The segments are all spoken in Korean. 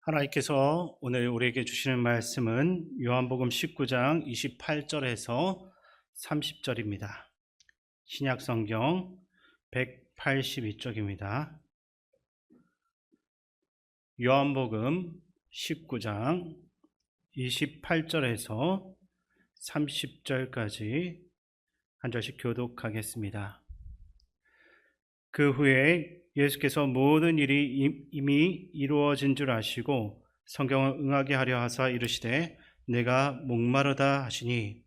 하나님께서 오늘 우리에게 주시는 말씀은 요한복음 19장 28절에서 30절입니다. 신약성경 182쪽입니다. 요한복음 19장 28절에서 30절까지 한 절씩 교독하겠습니다. 그 후에 예수께서 모든 일이 이미 이루어진 줄 아시고 성경을 응하게 하려 하사 이르시되 내가 목마르다 하시니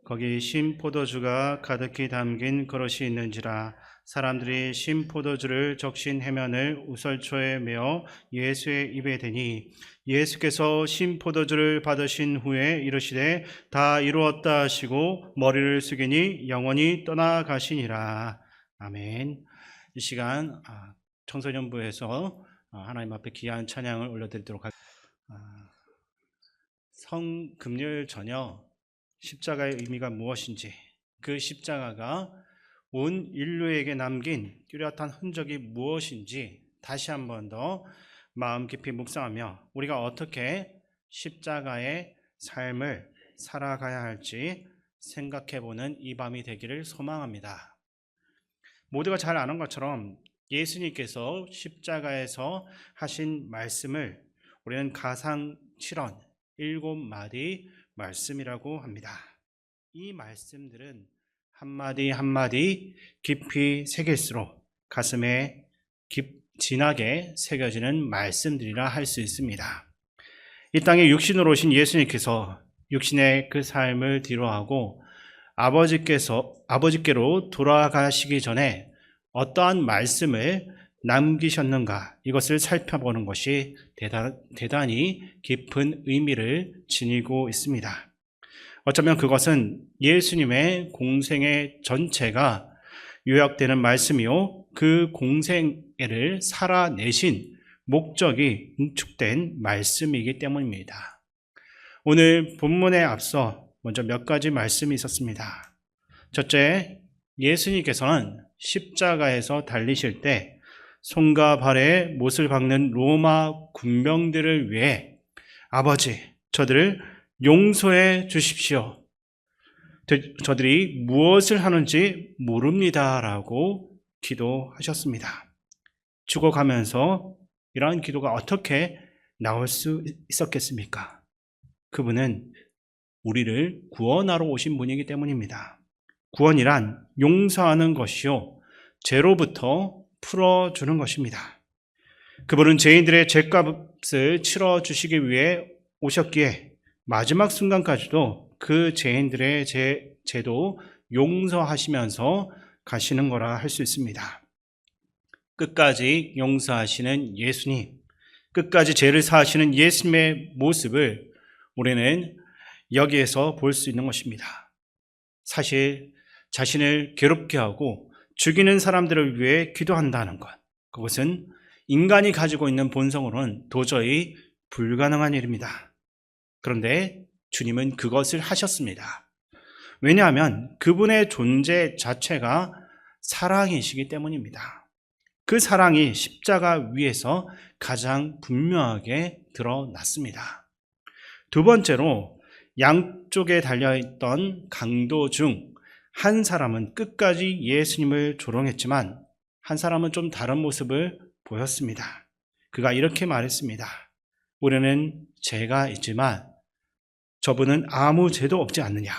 거기 신 포도주가 가득히 담긴 그릇이 있는지라 사람들이 신 포도주를 적신 해면을 우설초에 메어 예수의 입에 대니 예수께서 신 포도주를 받으신 후에 이르시되 다 이루었다 하시고 머리를 숙이니 영원히 떠나가시니라. 아멘. 이 시간 청소년부에서 하나님 앞에 귀한 찬양을 올려드리도록 하겠습니다. 금요일 저녁 십자가의 의미가 무엇인지, 그 십자가가 온 인류에게 남긴 뚜렷한 흔적이 무엇인지 다시 한 번 더 마음 깊이 묵상하며 우리가 어떻게 십자가의 삶을 살아가야 할지 생각해보는 이 밤이 되기를 소망합니다. 모두가 잘 아는 것처럼 예수님께서 십자가에서 하신 말씀을 우리는 가상칠언 7마디 말씀이라고 합니다. 이 말씀들은 한마디 한마디 깊이 새길수록 가슴에 진하게 새겨지는 말씀들이라 할 수 있습니다. 이 땅에 육신으로 오신 예수님께서 육신의 그 삶을 뒤로하고 아버지께로 돌아가시기 전에 어떠한 말씀을 남기셨는가, 이것을 살펴보는 것이 대단히 깊은 의미를 지니고 있습니다. 어쩌면 그것은 예수님의 공생의 전체가 요약되는 말씀이요, 그 공생애를 살아내신 목적이 응축된 말씀이기 때문입니다. 오늘 본문에 앞서 먼저 몇 가지 말씀이 있었습니다. 첫째, 예수님께서는 십자가에서 달리실 때 손과 발에 못을 박는 로마 군병들을 위해 아버지, 저들을 용서해 주십시오. 저들이 무엇을 하는지 모릅니다 라고 기도하셨습니다. 죽어가면서 이러한 기도가 어떻게 나올 수 있었겠습니까? 그분은 우리를 구원하러 오신 분이기 때문입니다. 구원이란 용서하는 것이요, 죄로부터 풀어주는 것입니다. 그분은 죄인들의 죄값을 치러주시기 위해 오셨기에 마지막 순간까지도 그 죄인들의 죄도 용서하시면서 가시는 거라 할 수 있습니다. 끝까지 용서하시는 예수님, 끝까지 죄를 사하시는 예수님의 모습을 우리는 여기에서 볼 수 있는 것입니다. 사실 자신을 괴롭게 하고 죽이는 사람들을 위해 기도한다는 것, 그것은 인간이 가지고 있는 본성으로는 도저히 불가능한 일입니다. 그런데 주님은 그것을 하셨습니다. 왜냐하면 그분의 존재 자체가 사랑이시기 때문입니다. 그 사랑이 십자가 위에서 가장 분명하게 드러났습니다. 두 번째로, 양쪽에 달려있던 강도 중 한 사람은 끝까지 예수님을 조롱했지만 한 사람은 좀 다른 모습을 보였습니다. 그가 이렇게 말했습니다. 우리는 죄가 있지만 저분은 아무 죄도 없지 않느냐.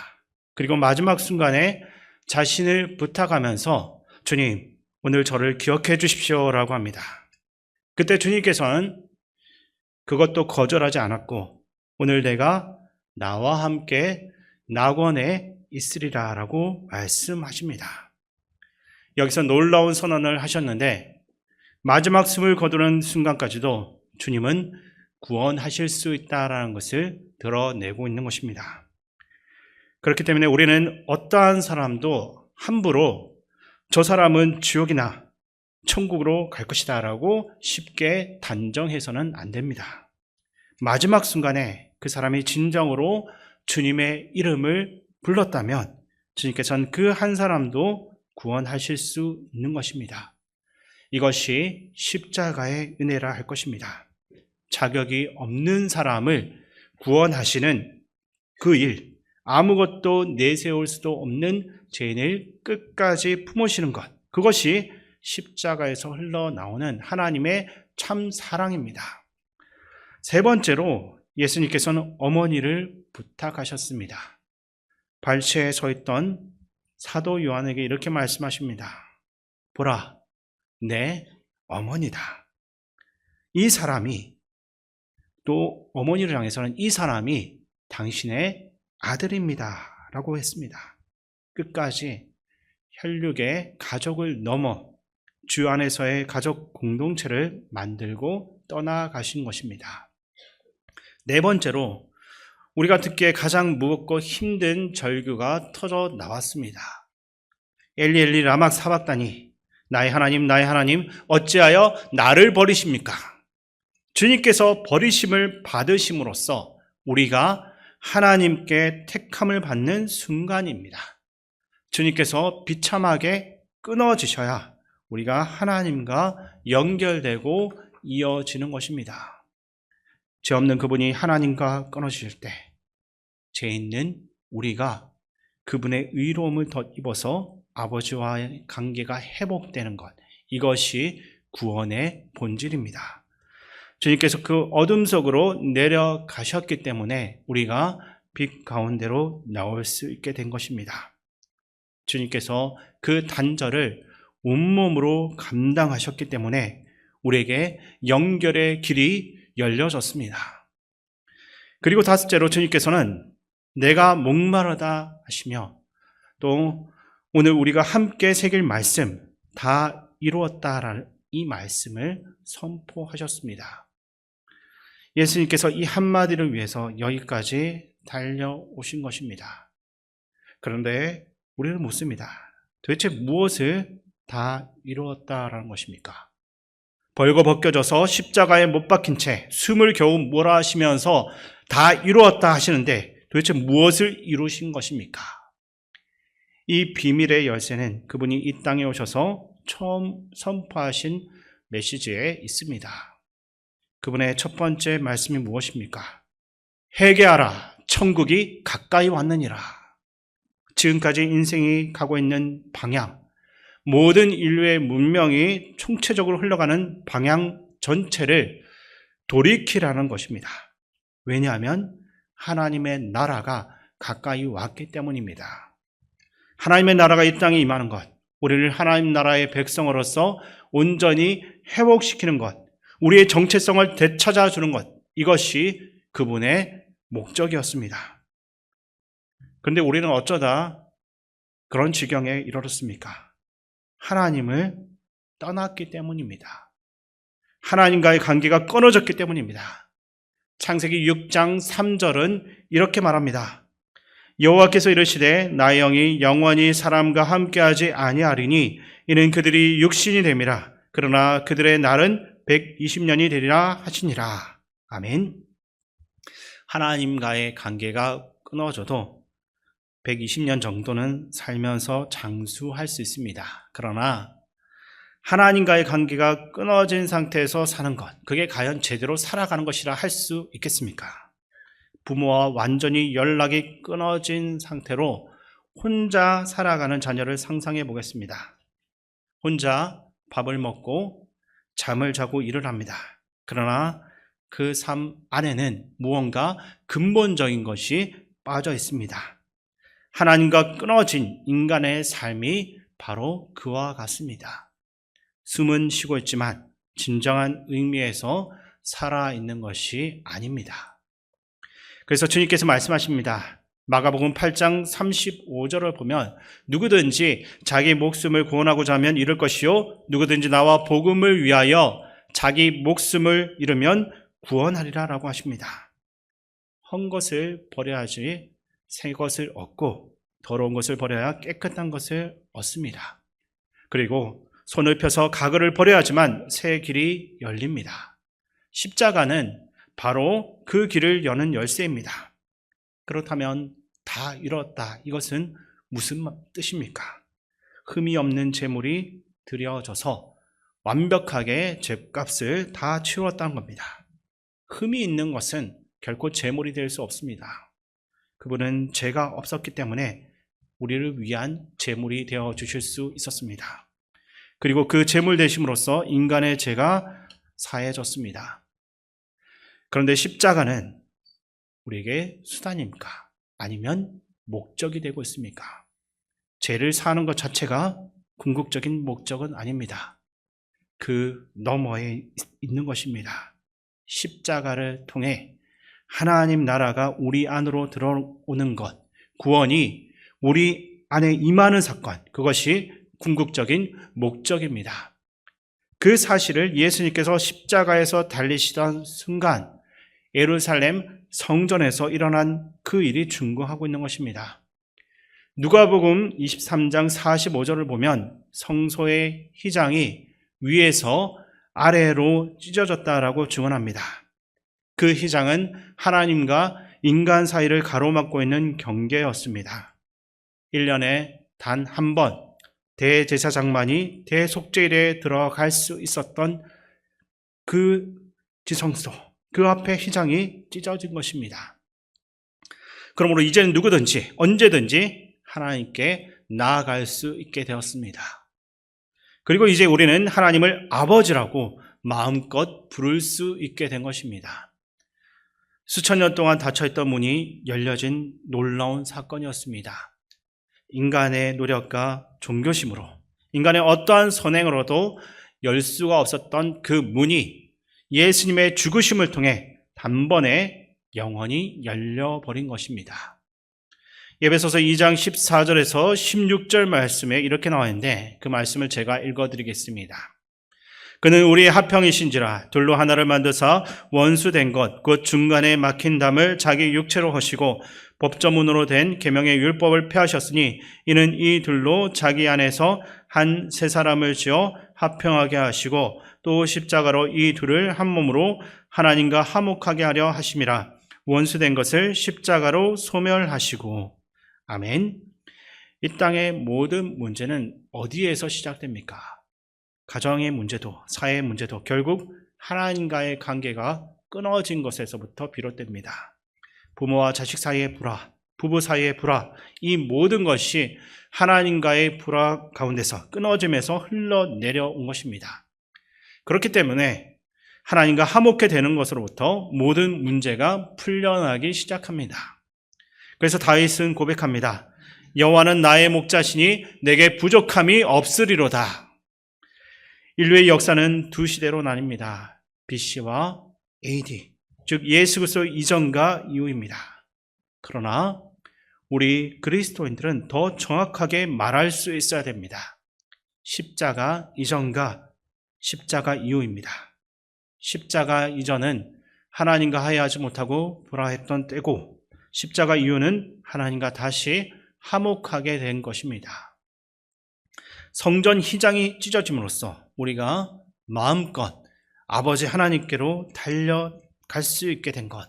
그리고 마지막 순간에 자신을 부탁하면서 주님, 오늘 저를 기억해 주십시오 라고 합니다. 그때 주님께서는 그것도 거절하지 않았고 오늘 내가 나와 함께 낙원에 있으리라 라고 말씀하십니다. 여기서 놀라운 선언을 하셨는데 마지막 숨을 거두는 순간까지도 주님은 구원하실 수 있다라는 것을 드러내고 있는 것입니다. 그렇기 때문에 우리는 어떠한 사람도 함부로 저 사람은 지옥이나 천국으로 갈 것이다 라고 쉽게 단정해서는 안 됩니다. 마지막 순간에 그 사람이 진정으로 주님의 이름을 불렀다면 주님께서는 그 한 사람도 구원하실 수 있는 것입니다. 이것이 십자가의 은혜라 할 것입니다. 자격이 없는 사람을 구원하시는 그 일, 아무것도 내세울 수도 없는 죄인을 끝까지 품으시는 것, 그것이 십자가에서 흘러나오는 하나님의 참 사랑입니다. 세 번째로 예수님께서는 어머니를 부탁하셨습니다. 발치에 서 있던 사도 요한에게 이렇게 말씀하십니다. 보라, 내 어머니다. 이 사람이, 또 어머니를 향해서는 이 사람이 당신의 아들입니다 라고 했습니다. 끝까지 혈육의 가족을 넘어 주 안에서의 가족 공동체를 만들고 떠나가신 것입니다. 네 번째로 우리가 듣기에 가장 무겁고 힘든 절규가 터져 나왔습니다. 엘리 엘리 라마 사박다니, 나의 하나님 어찌하여 나를 버리십니까? 주님께서 버리심을 받으심으로써 우리가 하나님께 택함을 받는 순간입니다. 주님께서 비참하게 끊어지셔야 우리가 하나님과 연결되고 이어지는 것입니다. 죄 없는 그분이 하나님과 끊어지실 때 죄 있는 우리가 그분의 의로움을 덧입어서 아버지와의 관계가 회복되는 것, 이것이 구원의 본질입니다. 주님께서 그 어둠 속으로 내려가셨기 때문에 우리가 빛 가운데로 나올 수 있게 된 것입니다. 주님께서 그 단절을 온몸으로 감당하셨기 때문에 우리에게 연결의 길이 열려졌습니다. 그리고 다섯째로 주님께서는 내가 목마르다 하시며 또 오늘 우리가 함께 새길 말씀, 다 이루었다라는 이 말씀을 선포하셨습니다. 예수님께서 이 한마디를 위해서 여기까지 달려오신 것입니다. 그런데 우리는 묻습니다. 도대체 무엇을 다 이루었다라는 것입니까? 벌거벗겨져서 십자가에 못 박힌 채 숨을 겨우 몰아쉬면서 다 이루었다 하시는데 도대체 무엇을 이루신 것입니까? 이 비밀의 열쇠는 그분이 이 땅에 오셔서 처음 선포하신 메시지에 있습니다. 그분의 첫 번째 말씀이 무엇입니까? 회개하라, 천국이 가까이 왔느니라. 지금까지 인생이 가고 있는 방향, 모든 인류의 문명이 총체적으로 흘러가는 방향 전체를 돌이키라는 것입니다. 왜냐하면 하나님의 나라가 가까이 왔기 때문입니다. 하나님의 나라가 이 땅에 임하는 것, 우리를 하나님 나라의 백성으로서 온전히 회복시키는 것, 우리의 정체성을 되찾아주는 것, 이것이 그분의 목적이었습니다. 그런데 우리는 어쩌다 그런 지경에 이르렀습니까? 하나님을 떠났기 때문입니다. 하나님과의 관계가 끊어졌기 때문입니다. 창세기 6장 3절은 이렇게 말합니다. 여호와께서 이르시되 나의 영이 영원히 사람과 함께하지 아니하리니 이는 그들이 육신이 됨이라. 그러나 그들의 날은 120년이 되리라 하시니라. 아멘. 하나님과의 관계가 끊어져도 120년 정도는 살면서 장수할 수 있습니다. 그러나 하나님과의 관계가 끊어진 상태에서 사는 것, 그게 과연 제대로 살아가는 것이라 할 수 있겠습니까? 부모와 완전히 연락이 끊어진 상태로 혼자 살아가는 자녀를 상상해 보겠습니다. 혼자 밥을 먹고 잠을 자고 일을 합니다. 그러나 그 삶 안에는 무언가 근본적인 것이 빠져 있습니다. 하나님과 끊어진 인간의 삶이 바로 그와 같습니다. 숨은 쉬고 있지만 진정한 의미에서 살아있는 것이 아닙니다. 그래서 주님께서 말씀하십니다. 마가복음 8장 35절을 보면 누구든지 자기 목숨을 구원하고자 하면 잃을 것이요 누구든지 나와 복음을 위하여 자기 목숨을 잃으면 구원하리라 라고 하십니다. 헌 것을 버려야지 새 것을 얻고 더러운 것을 버려야 깨끗한 것을 얻습니다. 그리고 손을 펴서 가글을 버려야지만 새 길이 열립니다. 십자가는 바로 그 길을 여는 열쇠입니다. 그렇다면 다 이뤘다. 이것은 무슨 뜻입니까? 흠이 없는 제물이 드려져서 완벽하게 죗값을 다 치루었다는 겁니다. 흠이 있는 것은 결코 제물이 될 수 없습니다. 그분은 죄가 없었기 때문에 우리를 위한 제물이 되어 주실 수 있었습니다. 그리고 그 제물 되심으로써 인간의 죄가 사해졌습니다. 그런데 십자가는 우리에게 수단입니까? 아니면 목적이 되고 있습니까? 죄를 사는 것 자체가 궁극적인 목적은 아닙니다. 그 너머에 있는 것입니다. 십자가를 통해 하나님 나라가 우리 안으로 들어오는 것, 구원이 우리 안에 임하는 사건, 그것이 궁극적인 목적입니다. 그 사실을 예수님께서 십자가에서 달리시던 순간 예루살렘 성전에서 일어난 그 일이 증거하고 있는 것입니다. 누가복음 23장 45절을 보면 성소의 휘장이 위에서 아래로 찢어졌다라고 증언합니다. 그 휘장은 하나님과 인간 사이를 가로막고 있는 경계였습니다. 1년에 단 한 번 대제사장만이 대속죄일에 들어갈 수 있었던 그 지성소, 그 앞에 휘장이 찢어진 것입니다. 그러므로 이제는 누구든지 언제든지 하나님께 나아갈 수 있게 되었습니다. 그리고 이제 우리는 하나님을 아버지라고 마음껏 부를 수 있게 된 것입니다. 수천 년 동안 닫혀있던 문이 열려진 놀라운 사건이었습니다. 인간의 노력과 종교심으로, 인간의 어떠한 선행으로도 열 수가 없었던 그 문이 예수님의 죽으심을 통해 단번에 영원히 열려버린 것입니다. 에베소서 2장 14절에서 16절 말씀에 이렇게 나와 있는데 그 말씀을 제가 읽어드리겠습니다. 그는 우리의 합형이신지라 둘로 하나를 만드사 원수된 것 곧 중간에 막힌 담을 자기 육체로 하시고 법조문으로 된 계명의 율법을 폐하셨으니 이는 이 둘로 자기 안에서 한 세 사람을 지어 합형하게 하시고 또 십자가로 이 둘을 한 몸으로 하나님과 화목하게 하려 하심이라. 원수된 것을 십자가로 소멸하시고. 아멘. 이 땅의 모든 문제는 어디에서 시작됩니까? 가정의 문제도, 사회의 문제도 결국 하나님과의 관계가 끊어진 것에서부터 비롯됩니다. 부모와 자식 사이의 불화, 부부 사이의 불화, 이 모든 것이 하나님과의 불화 가운데서 끊어짐에서 흘러내려온 것입니다. 그렇기 때문에 하나님과 화목해 되는 것으로부터 모든 문제가 풀려나기 시작합니다. 그래서 다윗은 고백합니다. 여호와는 나의 목자시니 내게 부족함이 없으리로다. 인류의 역사는 두 시대로 나뉩니다. BC와 AD, 즉 예수 그리스도 이전과 이후입니다. 그러나 우리 그리스도인들은 더 정확하게 말할 수 있어야 됩니다. 십자가 이전과 십자가 이후입니다. 십자가 이전은 하나님과 화해하지 못하고 불화했던 때고, 십자가 이후는 하나님과 다시 화목하게 된 것입니다. 성전 휘장이 찢어짐으로써 우리가 마음껏 아버지 하나님께로 달려갈 수 있게 된 것,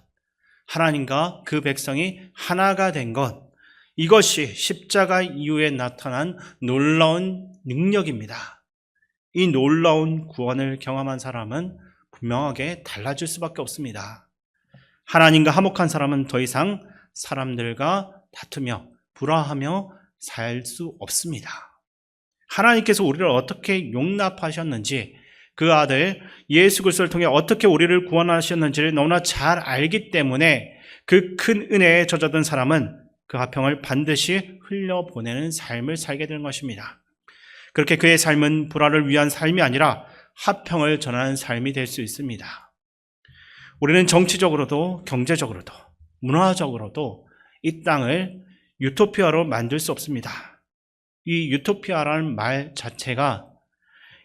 하나님과 그 백성이 하나가 된 것, 이것이 십자가 이후에 나타난 놀라운 능력입니다. 이 놀라운 구원을 경험한 사람은 분명하게 달라질 수밖에 없습니다. 하나님과 화목한 사람은 더 이상 사람들과 다투며 불화하며 살 수 없습니다. 하나님께서 우리를 어떻게 용납하셨는지, 그 아들 예수 그리스도를 통해 어떻게 우리를 구원하셨는지를 너무나 잘 알기 때문에 그 큰 은혜에 젖어든 사람은 그 화평을 반드시 흘려보내는 삶을 살게 되는 것입니다. 그렇게 그의 삶은 불화를 위한 삶이 아니라 화평을 전하는 삶이 될 수 있습니다. 우리는 정치적으로도 경제적으로도 문화적으로도 이 땅을 유토피아로 만들 수 없습니다. 이 유토피아라는 말 자체가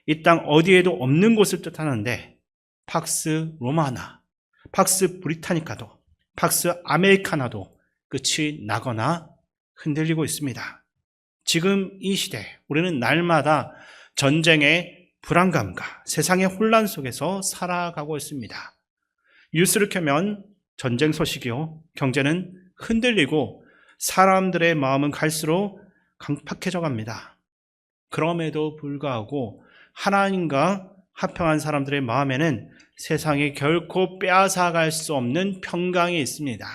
이 땅 어디에도 없는 곳을 뜻하는데 팍스 로마나, 팍스 브리타니카도, 팍스 아메리카나도 끝이 나거나 흔들리고 있습니다. 지금 이 시대 우리는 날마다 전쟁의 불안감과 세상의 혼란 속에서 살아가고 있습니다. 뉴스를 켜면 전쟁 소식이요, 경제는 흔들리고 사람들의 마음은 갈수록 강팍해져 갑니다. 그럼에도 불구하고 하나님과 화평한 사람들의 마음에는 세상이 결코 빼앗아갈 수 없는 평강이 있습니다.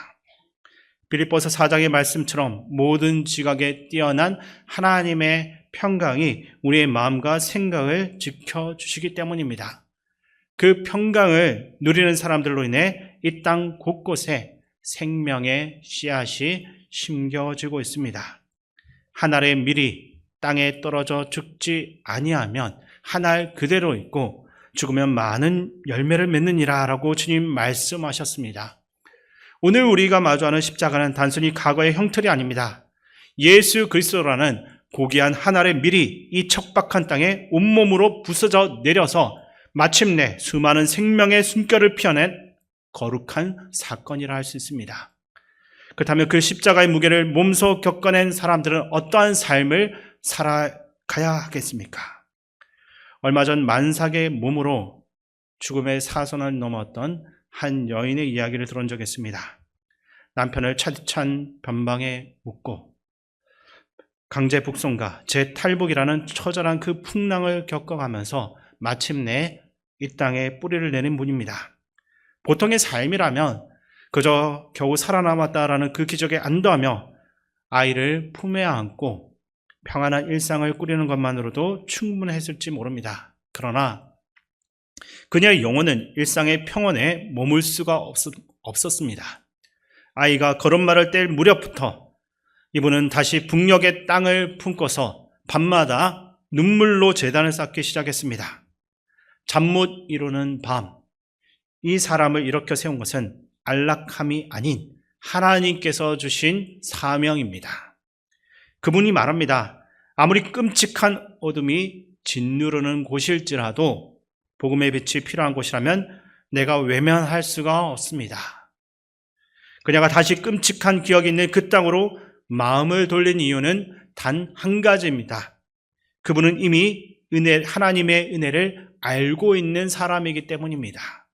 빌립보서 4장의 말씀처럼 모든 지각에 뛰어난 하나님의 평강이 우리의 마음과 생각을 지켜주시기 때문입니다. 그 평강을 누리는 사람들로 인해 이 땅 곳곳에 생명의 씨앗이 심겨지고 있습니다. 한 알의 밀이 땅에 떨어져 죽지 아니하면 한 알 그대로 있고 죽으면 많은 열매를 맺느니라 라고 주님 말씀하셨습니다. 오늘 우리가 마주하는 십자가는 단순히 과거의 형틀이 아닙니다. 예수 그리스도라는 고귀한 한 알의 밀이 이 척박한 땅에 온몸으로 부서져 내려서 마침내 수많은 생명의 숨결을 피워낸 거룩한 사건이라 할 수 있습니다. 그렇다면 그 십자가의 무게를 몸소 겪어낸 사람들은 어떠한 삶을 살아가야 하겠습니까? 얼마 전 만삭의 몸으로 죽음의 사선을 넘었던 한 여인의 이야기를 들은 적이 있습니다. 남편을 차디찬 변방에 묻고 강제 북송과 재탈북이라는 처절한 그 풍랑을 겪어가면서 마침내 이 땅에 뿌리를 내린 분입니다. 보통의 삶이라면 그저 겨우 살아남았다라는 그 기적에 안도하며 아이를 품에 안고 평안한 일상을 꾸리는 것만으로도 충분했을지 모릅니다. 그러나 그녀의 영혼은 일상의 평온에 머물 수가 없었습니다. 아이가 걸음마를 뗄 무렵부터 이분은 다시 북녘의 땅을 품고서 밤마다 눈물로 제단을 쌓기 시작했습니다. 잠 못 이루는 밤, 이 사람을 일으켜 세운 것은 안락함이 아닌 하나님께서 주신 사명입니다. 그분이 말합니다. 아무리 끔찍한 어둠이 짓누르는 곳일지라도 복음의 빛이 필요한 곳이라면 내가 외면할 수가 없습니다. 그녀가 다시 끔찍한 기억이 있는 그 땅으로 마음을 돌린 이유는 단 한 가지입니다. 그분은 이미 하나님의 은혜를 알고 있는 사람이기 때문입니다.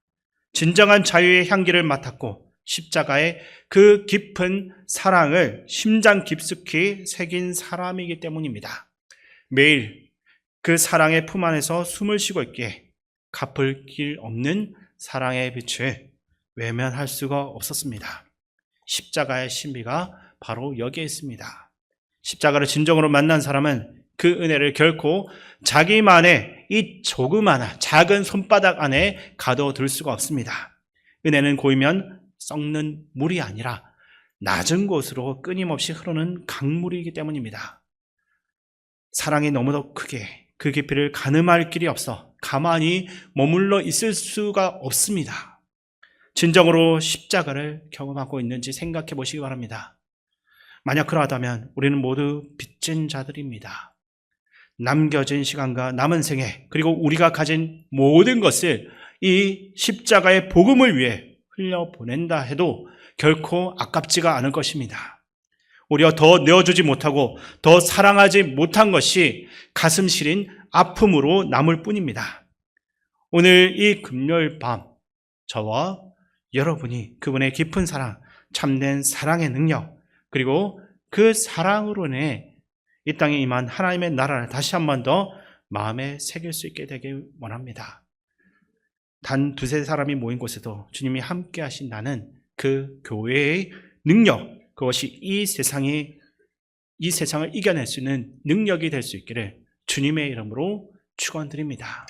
진정한 자유의 향기를 맡았고 십자가의 그 깊은 사랑을 심장 깊숙이 새긴 사람이기 때문입니다. 매일 그 사랑의 품 안에서 숨을 쉬고 있기에 갚을 길 없는 사랑의 빛을 외면할 수가 없었습니다. 십자가의 신비가 바로 여기에 있습니다. 십자가를 진정으로 만난 사람은 그 은혜를 결코 자기만의 이 조그마한 작은 손바닥 안에 가둬둘 수가 없습니다. 은혜는 고이면 썩는 물이 아니라 낮은 곳으로 끊임없이 흐르는 강물이기 때문입니다. 사랑이 너무도 크게 그 깊이를 가늠할 길이 없어 가만히 머물러 있을 수가 없습니다. 진정으로 십자가를 경험하고 있는지 생각해 보시기 바랍니다. 만약 그러하다면 우리는 모두 빚진 자들입니다. 남겨진 시간과 남은 생애 그리고 우리가 가진 모든 것을 이 십자가의 복음을 위해 흘려보낸다 해도 결코 아깝지가 않을 것입니다. 오히려 더 내어주지 못하고 더 사랑하지 못한 것이 가슴 시린 아픔으로 남을 뿐입니다. 오늘 이 금요일 밤 저와 여러분이 그분의 깊은 사랑, 참된 사랑의 능력 그리고 그 사랑으로 인해 이 땅에 임한 하나님의 나라를 다시 한 번 더 마음에 새길 수 있게 되길 원합니다. 단 두세 사람이 모인 곳에도 주님이 함께 하신다는 그 교회의 능력, 그것이 이 세상을 이겨낼 수 있는 능력이 될 수 있기를 주님의 이름으로 축원드립니다.